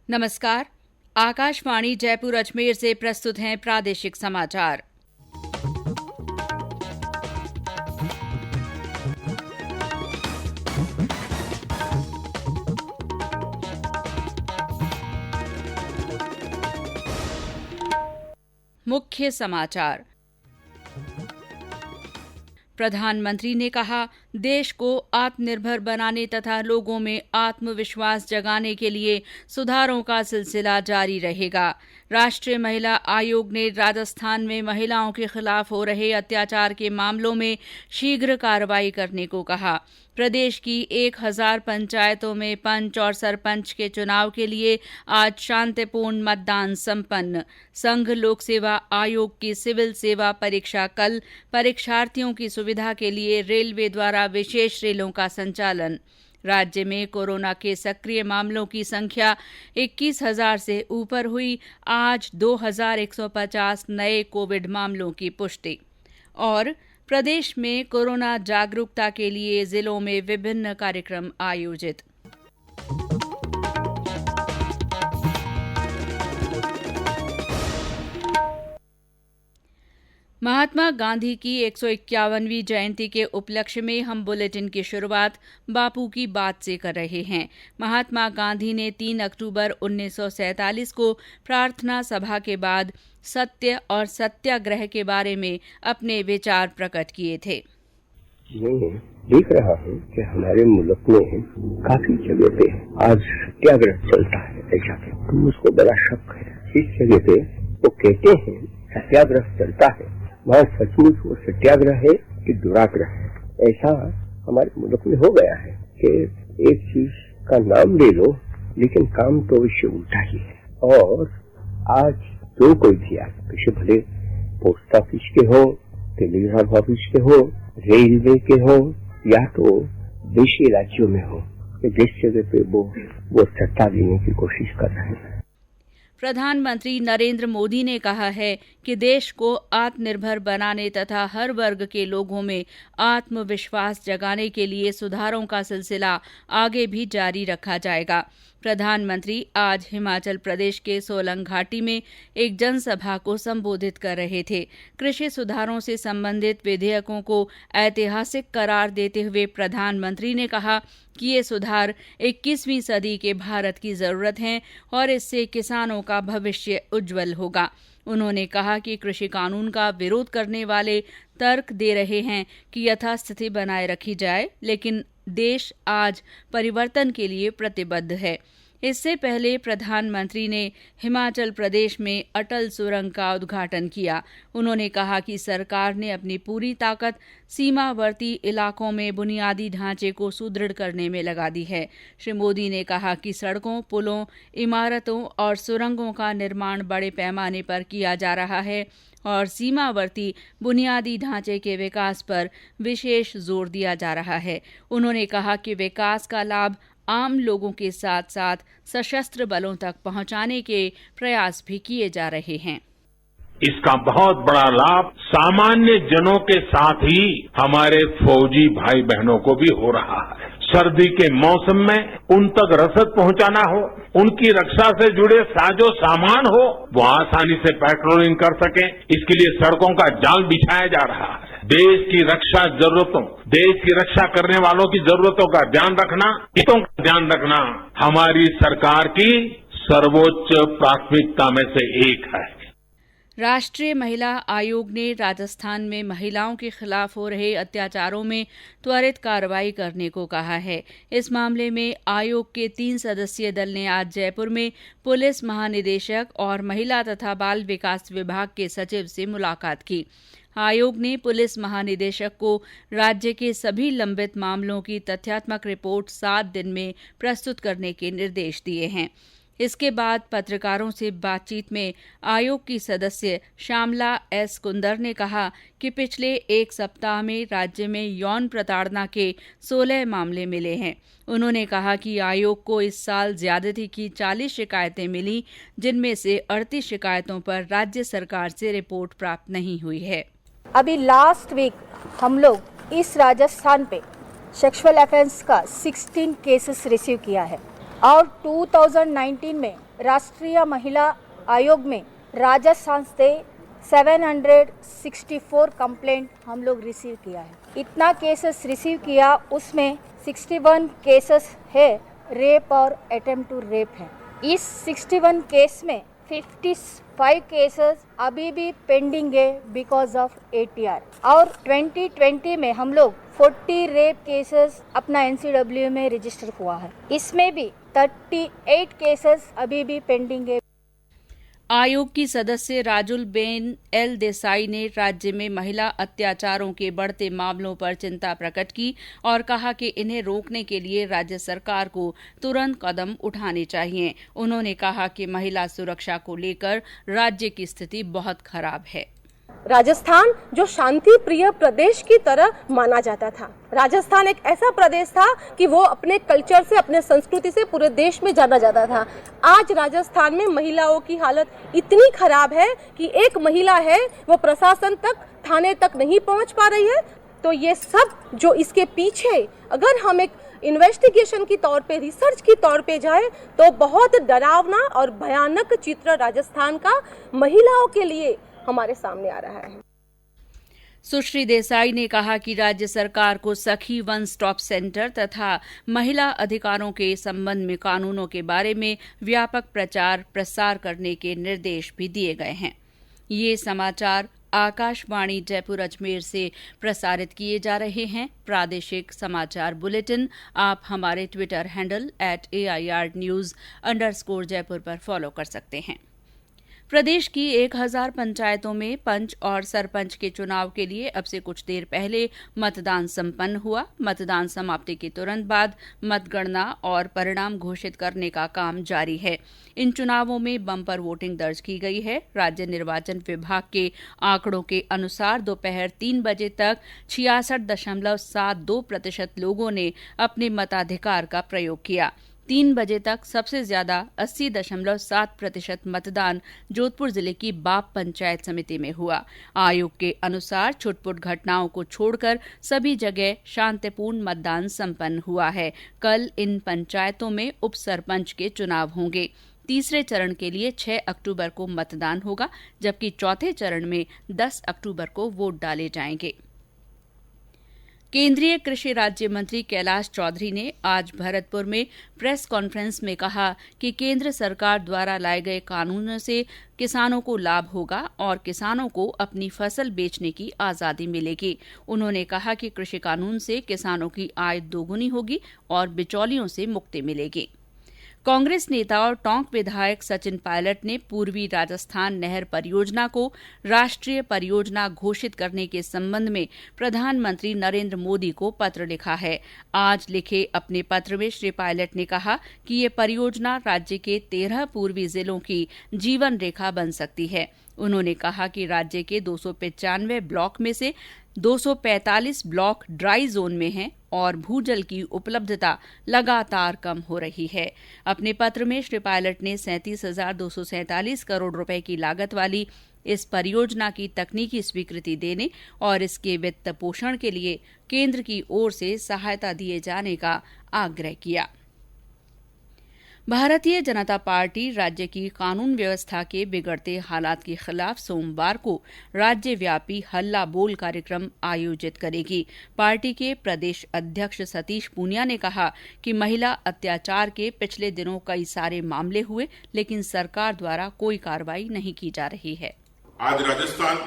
नमस्कार। आकाशवाणी जयपुर अजमेर से प्रस्तुत हैं प्रादेशिक समाचार। मुख्य समाचार। प्रधानमंत्री ने कहा, देश को आत्मनिर्भर बनाने तथा लोगों में आत्मविश्वास जगाने के लिए सुधारों का सिलसिला जारी रहेगा। राष्ट्रीय महिला आयोग ने राजस्थान में महिलाओं के खिलाफ हो रहे अत्याचार के मामलों में शीघ्र कार्रवाई करने को कहा। प्रदेश की 1000 पंचायतों में पंच और सरपंच के चुनाव के लिए आज शांतिपूर्ण मतदान संपन्न। संघ लोक सेवा आयोग की सिविल सेवा परीक्षा कल। परीक्षार्थियों की सुविधा के लिए रेलवे द्वारा विशेष रेलों का संचालन। राज्य में कोरोना के सक्रिय मामलों की संख्या 21,000 से ऊपर हुई। आज 2,150 नए कोविड मामलों की पुष्टि। और प्रदेश में कोरोना जागरूकता के लिए जिलों में विभिन्न कार्यक्रम आयोजित। महात्मा गांधी की 151वीं जयंती के उपलक्ष्य में हम बुलेटिन की शुरुआत बापू की बात से कर रहे हैं। महात्मा गांधी ने 3 अक्टूबर 1947 को प्रार्थना सभा के बाद सत्य और सत्याग्रह के बारे में अपने विचार प्रकट किए थे। मैं देख रहा हूँ कि हमारे मुल्क में काफी जगह पे आज सत्याग्रह चलता है। ऐसा तो मुझको बड़ा शक है। इस जगह पे वो कहते हैं सत्याग्रह चलता है, वहाँ सचमुच वो सत्याग्रह है कि दुराग्रह है। ऐसा हमारे मुल्क में हो गया है कि एक चीज का नाम ले लो लेकिन काम तो उससे उल्टा ही है। और आज जो कोई भी पेशे भले पोस्ट ऑफिस के हो, टेलीग्राफ ऑफिस के हो, रेलवे के हो या तो देशी राज्यों में हो, जिस जगह पे वो सत्ता लेने की कोशिश कर रहे हैं। प्रधानमंत्री नरेंद्र मोदी ने कहा है कि देश को आत्मनिर्भर बनाने तथा हर वर्ग के लोगों में आत्मविश्वास जगाने के लिए सुधारों का सिलसिला आगे भी जारी रखा जाएगा। प्रधानमंत्री आज हिमाचल प्रदेश के सोलंग घाटी में एक जनसभा को संबोधित कर रहे थे। कृषि सुधारों से संबंधित विधेयकों को ऐतिहासिक करार देते हुए प्रधानमंत्री ने कहा कि ये सुधार 21वीं सदी के भारत की जरूरत हैं और इससे किसानों का भविष्य उज्जवल होगा। उन्होंने कहा कि कृषि कानून का विरोध करने वाले तर्क दे रहे हैं कि यथास्थिति बनाए रखी जाए, लेकिन देश आज परिवर्तन के लिए प्रतिबद्ध है। इससे पहले प्रधानमंत्री ने हिमाचल प्रदेश में अटल सुरंग का उद्घाटन किया। उन्होंने कहा कि सरकार ने अपनी पूरी ताकत सीमावर्ती इलाकों में बुनियादी ढांचे को सुदृढ़ करने में लगा दी है। श्री मोदी ने कहा कि सड़कों, पुलों, इमारतों और सुरंगों का निर्माण बड़े पैमाने पर किया जा रहा है और सीमावर्ती बुनियादी ढांचे के विकास पर विशेष जोर दिया जा रहा है। उन्होंने कहा कि विकास का लाभ आम लोगों के साथ साथ सशस्त्र बलों तक पहुंचाने के प्रयास भी किए जा रहे हैं। इसका बहुत बड़ा लाभ सामान्य जनों के साथ ही हमारे फौजी भाई बहनों को भी हो रहा है। सर्दी के मौसम में उन तक रसद पहुंचाना हो, उनकी रक्षा से जुड़े साजो सामान हो, वो आसानी से पेट्रोलिंग कर सके, इसके लिए सड़कों का जाल बिछाया जा रहा है। देश की रक्षा जरूरतों, देश की रक्षा करने वालों की जरूरतों का ध्यान रखना, हितों का ध्यान रखना हमारी सरकार की सर्वोच्च प्राथमिकता में से एक है। राष्ट्रीय महिला आयोग ने राजस्थान में महिलाओं के खिलाफ हो रहे अत्याचारों में त्वरित कार्रवाई करने को कहा है। इस मामले में आयोग के 3 सदस्यीय दल ने आज जयपुर में पुलिस महानिदेशक और महिला तथा बाल विकास विभाग के सचिव से मुलाकात की। आयोग ने पुलिस महानिदेशक को राज्य के सभी लंबित मामलों की तथ्यात्मक रिपोर्ट 7 दिन में प्रस्तुत करने के निर्देश दिए हैं। इसके बाद पत्रकारों से बातचीत में आयोग की सदस्य श्यामला एस कुंदर ने कहा कि पिछले 1 सप्ताह में राज्य में यौन प्रताड़ना के 16 मामले मिले हैं। उन्होंने कहा कि आयोग को इस साल ज्यादती की 40 शिकायतें मिली, जिनमें से 38 शिकायतों पर राज्य सरकार से रिपोर्ट प्राप्त नहीं हुई है। अभी लास्ट वीक हम लोग इस राजस्थान पे सेक्सुअल ऑफेंस का 16 केसेस रिसीव किया है और 2019 में राष्ट्रीय महिला आयोग में राजस्थान से 764 कंप्लेंट हम लोग रिसीव किया है। इतना केसेस रिसीव किया, उसमें 61 केसेस है रेप और अटेम्प्ट टू रेप है। इस 61 केस में 55 केसेस अभी भी पेंडिंग है बिकॉज ऑफ ATR। और 2020 में हम लोग 40 रेप केसेस अपना NCW में रजिस्टर हुआ है। इसमें भी 38 केसेस अभी भी पेंडिंग है। आयोग की सदस्य राजुलबेन एल देसाई ने राज्य में महिला अत्याचारों के बढ़ते मामलों पर चिंता प्रकट की और कहा कि इन्हें रोकने के लिए राज्य सरकार को तुरंत कदम उठाने चाहिए। उन्होंने कहा कि महिला सुरक्षा को लेकर राज्य की स्थिति बहुत खराब है। राजस्थान जो शांति प्रिय प्रदेश की तरह माना जाता था, राजस्थान एक ऐसा प्रदेश था कि वो अपने कल्चर से, अपने संस्कृति से पूरे देश में जाना जाता था। आज राजस्थान में महिलाओं की हालत इतनी खराब है कि एक महिला है वो प्रशासन तक, थाने तक नहीं पहुंच पा रही है। तो ये सब जो इसके पीछे अगर हम एक इन्वेस्टिगेशन की तौर पे, रिसर्च की तौर पे जाए तो बहुत डरावना और भयानक चित्र राजस्थान का महिलाओं के लिए हमारे सामने आ रहा है। सुश्री देसाई ने कहा कि राज्य सरकार को सखी वन स्टॉप सेंटर तथा महिला अधिकारों के संबंध में कानूनों के बारे में व्यापक प्रचार प्रसार करने के निर्देश भी दिए गए हैं। ये समाचार आकाशवाणी जयपुर अजमेर से प्रसारित किए जा रहे हैं। प्रादेशिक समाचार बुलेटिन आप हमारे ट्विटर हैंडल @AIR_News_ पर फॉलो कर सकते हैं। प्रदेश की 1000 पंचायतों में पंच और सरपंच के चुनाव के लिए अब से कुछ देर पहले मतदान संपन्न हुआ। मतदान समाप्ति के तुरंत बाद मतगणना और परिणाम घोषित करने का काम जारी है। इन चुनावों में बम्पर वोटिंग दर्ज की गई है। राज्य निर्वाचन विभाग के आंकड़ों के अनुसार दोपहर 3 बजे तक 66.72% लोगों ने अपने मताधिकार का प्रयोग किया। 3 बजे तक सबसे ज्यादा 80.7% मतदान जोधपुर जिले की बाप पंचायत समिति में हुआ। आयोग के अनुसार छुटपुट घटनाओं को छोड़कर सभी जगह शांतिपूर्ण मतदान संपन्न हुआ है। कल इन पंचायतों में उप सरपंच के चुनाव होंगे। तीसरे चरण के लिए 6 अक्टूबर को मतदान होगा, जबकि चौथे चरण में 10 अक्टूबर को वोट डाले जाएंगे। केंद्रीय कृषि राज्य मंत्री कैलाश चौधरी ने आज भरतपुर में प्रेस कॉन्फ्रेंस में कहा कि केंद्र सरकार द्वारा लाए गए कानूनों से किसानों को लाभ होगा और किसानों को अपनी फसल बेचने की आजादी मिलेगी। उन्होंने कहा कि कृषि कानून से किसानों की आय दोगुनी होगी और बिचौलियों से मुक्ति मिलेगी। कांग्रेस नेता और टोंक विधायक सचिन पायलट ने पूर्वी राजस्थान नहर परियोजना को राष्ट्रीय परियोजना घोषित करने के संबंध में प्रधानमंत्री नरेंद्र मोदी को पत्र लिखा है। आज लिखे अपने पत्र में श्री पायलट ने कहा कि ये परियोजना राज्य के 13 पूर्वी जिलों की जीवन रेखा बन सकती है। उन्होंने कहा कि राज्य के 295 ब्लॉक में से 245 ब्लॉक ड्राई जोन में हैं और भूजल की उपलब्धता लगातार कम हो रही है। अपने पत्र में श्री पायलट ने 37,247 करोड़ रुपए की लागत वाली इस परियोजना की तकनीकी स्वीकृति देने और इसके वित्त पोषण के लिए केंद्र की ओर से सहायता दिए जाने का आग्रह किया। भारतीय जनता पार्टी राज्य की कानून व्यवस्था के बिगड़ते हालात के खिलाफ सोमवार को राज्यव्यापी हल्ला बोल कार्यक्रम आयोजित करेगी। पार्टी के प्रदेश अध्यक्ष सतीश पूनिया ने कहा कि महिला अत्याचार के पिछले दिनों कई सारे मामले हुए, लेकिन सरकार द्वारा कोई कार्रवाई नहीं की जा रही है। आज राजस्थान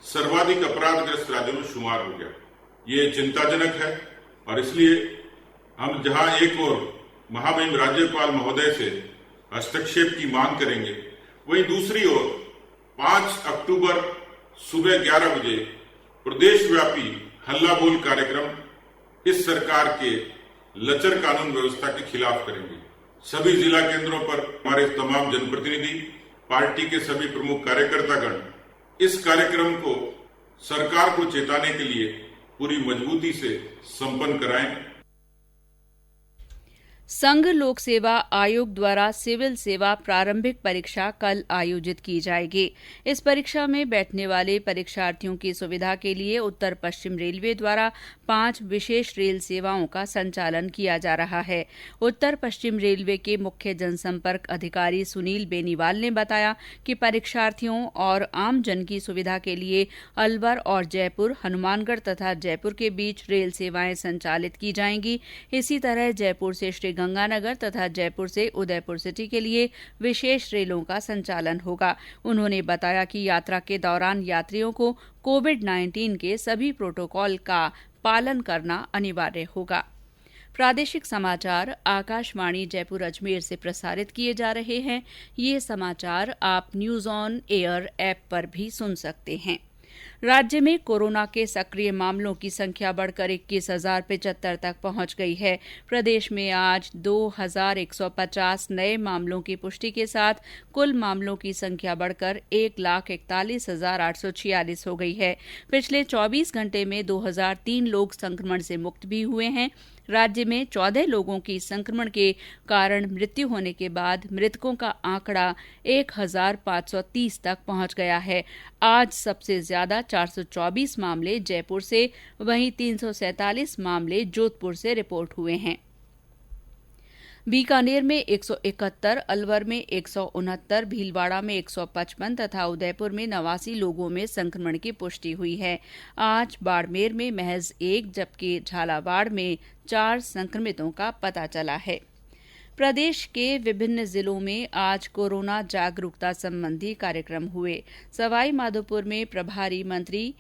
सर्वाधिक अपराधग्रस्त राज्यों में शुमार हो गया। ये चिंताजनक है और इसलिए हम जहां एक और महामहिम राज्यपाल महोदय से हस्तक्षेप की मांग करेंगे, वहीं दूसरी ओर 5 अक्टूबर सुबह 11 बजे प्रदेशव्यापी हल्ला बोल कार्यक्रम इस सरकार के लचर कानून व्यवस्था के खिलाफ करेंगे। सभी जिला केंद्रों पर हमारे तमाम जनप्रतिनिधि, पार्टी के सभी प्रमुख कार्यकर्तागण इस कार्यक्रम को सरकार को चेताने के लिए पूरी मजबूती से संपन्न कराएं। संघ लोक सेवा आयोग द्वारा सिविल सेवा प्रारंभिक परीक्षा कल आयोजित की जाएगी। इस परीक्षा में बैठने वाले परीक्षार्थियों की सुविधा के लिए उत्तर पश्चिम रेलवे द्वारा 5 विशेष रेल सेवाओं का संचालन किया जा रहा है। उत्तर पश्चिम रेलवे के मुख्य जनसंपर्क अधिकारी सुनील बेनीवाल ने बताया कि परीक्षार्थियों और आमजन की सुविधा के लिए अलवर और जयपुर, हनुमानगढ़ तथा जयपुर के बीच रेल सेवाएं संचालित की जाएंगी। इसी तरह जयपुर से गंगानगर तथा जयपुर से उदयपुर सिटी के लिए विशेष रेलों का संचालन होगा। उन्होंने बताया कि यात्रा के दौरान यात्रियों को कोविड-19 के सभी प्रोटोकॉल का पालन करना अनिवार्य होगा। प्रादेशिक समाचार आकाशवाणी जयपुर अजमेर से प्रसारित किए जा रहे हैं। ये समाचार आप न्यूज ऑन एयर ऐप पर भी सुन सकते हैं। राज्य में कोरोना के सक्रिय मामलों की संख्या बढ़कर 21,075 तक पहुंच गई है। प्रदेश में आज 2,150 नए मामलों की पुष्टि के साथ कुल मामलों की संख्या बढ़कर 1,41,846 हो गई है। पिछले 24 घंटे में 2,003 लोग संक्रमण से मुक्त भी हुए हैं। राज्य में 14 लोगों की संक्रमण के कारण मृत्यु होने के बाद मृतकों का आंकड़ा 1,530 तक पहुंच गया है। आज सबसे ज्यादा 424 मामले जयपुर से, वहीं 347 मामले जोधपुर से रिपोर्ट हुए हैं। बीकानेर में 171, अलवर में 169, भीलवाड़ा में 155 तथा उदयपुर में 89 लोगों में संक्रमण की पुष्टि हुई है। आज बाड़मेर में महज 1 जबकि झालावाड़ में 4 संक्रमितों का पता चला है। प्रदेश के विभिन्न जिलों में आज कोरोना जागरूकता संबंधी कार्यक्रम हुए। सवाई माधोपुर में प्रभारी मंत्री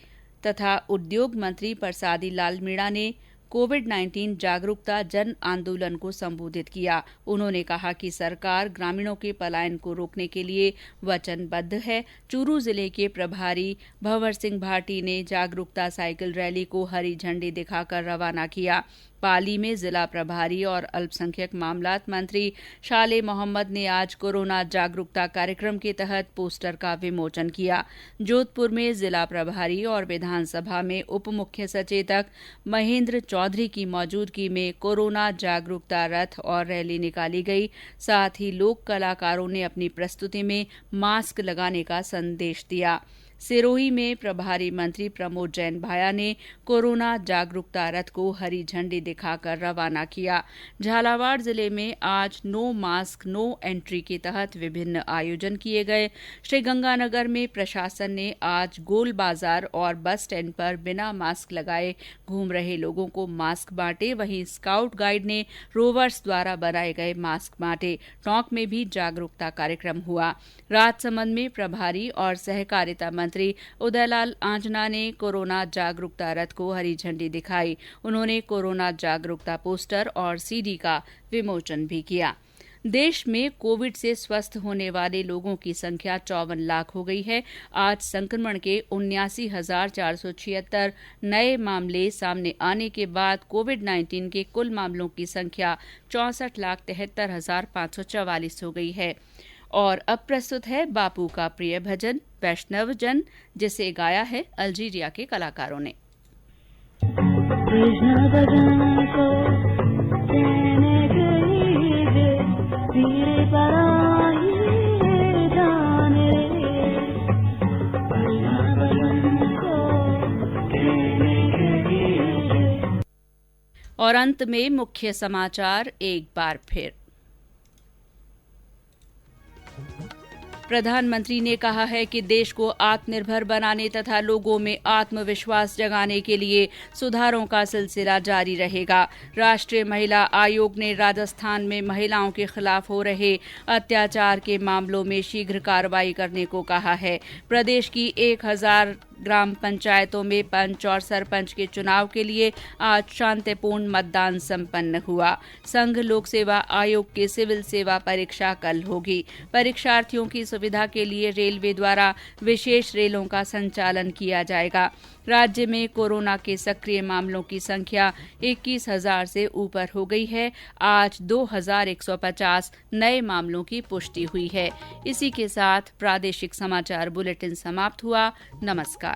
तथा उद्योग मंत्री परसादी लाल मीणा ने कोविड-19 जागरूकता जन आंदोलन को संबोधित किया। उन्होंने कहा कि सरकार ग्रामीणों के पलायन को रोकने के लिए वचनबद्ध है। चूरू जिले के प्रभारी भंवर सिंह भाटी ने जागरूकता साइकिल रैली को हरी झंडी दिखाकर रवाना किया। पाली में जिला प्रभारी और अल्पसंख्यक मामलात मंत्री शाले मोहम्मद ने आज कोरोना जागरूकता कार्यक्रम के तहत पोस्टर का विमोचन किया। जोधपुर में जिला प्रभारी और विधानसभा में उप मुख्य सचेतक महेंद्र चौधरी की मौजूदगी में कोरोना जागरूकता रथ और रैली निकाली गई। साथ ही लोक कलाकारों ने अपनी प्रस्तुति में मास्क लगाने का संदेश दिया। सिरोही में प्रभारी मंत्री प्रमोद जैन भाया ने कोरोना जागरूकता रथ को हरी झंडी दिखाकर रवाना किया। झालावाड़ जिले में आज नो मास्क नो एंट्री के तहत विभिन्न आयोजन किए गए। श्रीगंगानगर में प्रशासन ने आज गोल बाजार और बस स्टैंड पर बिना मास्क लगाए घूम रहे लोगों को मास्क बांटे। वहीं स्काउट गाइड ने रोवर्स द्वारा बनाए गए मास्क बांटे। टोंक में भी जागरूकता कार्यक्रम हुआ। राजसमंद में प्रभारी और सहकारिता मंत्री उदयलाल आंजना ने कोरोना जागरूकता रथ को हरी झंडी दिखाई। उन्होंने कोरोना जागरूकता पोस्टर और सीडी का विमोचन भी किया। देश में कोविड से स्वस्थ होने वाले लोगों की संख्या 54 लाख हो गई है। आज संक्रमण के 79,476 नए मामले सामने आने के बाद कोविड-19 के कुल मामलों की संख्या 64,73,544 हो गई है। और अब प्रस्तुत है बापू का प्रिय भजन वैष्णव जन, जिसे गाया है अल्जीरिया के कलाकारों ने। और अंत में मुख्य समाचार एक बार फिर। प्रधानमंत्री ने कहा है कि देश को आत्मनिर्भर बनाने तथा लोगों में आत्मविश्वास जगाने के लिए सुधारों का सिलसिला जारी रहेगा। राष्ट्रीय महिला आयोग ने राजस्थान में महिलाओं के खिलाफ हो रहे अत्याचार के मामलों में शीघ्र कार्रवाई करने को कहा है। प्रदेश की 1000 ग्राम पंचायतों में पंच और सरपंच के चुनाव के लिए आज शांतिपूर्ण मतदान संपन्न हुआ। संघ लोक सेवा आयोग की सिविल सेवा परीक्षा कल होगी। परीक्षार्थियों की सुविधा के लिए रेलवे द्वारा विशेष रेलों का संचालन किया जाएगा। राज्य में कोरोना के सक्रिय मामलों की संख्या 21,000 से ऊपर हो गई है। आज 2,150 नए मामलों की पुष्टि हुई है। इसी के साथ प्रादेशिक समाचार बुलेटिन समाप्त हुआ। नमस्कार।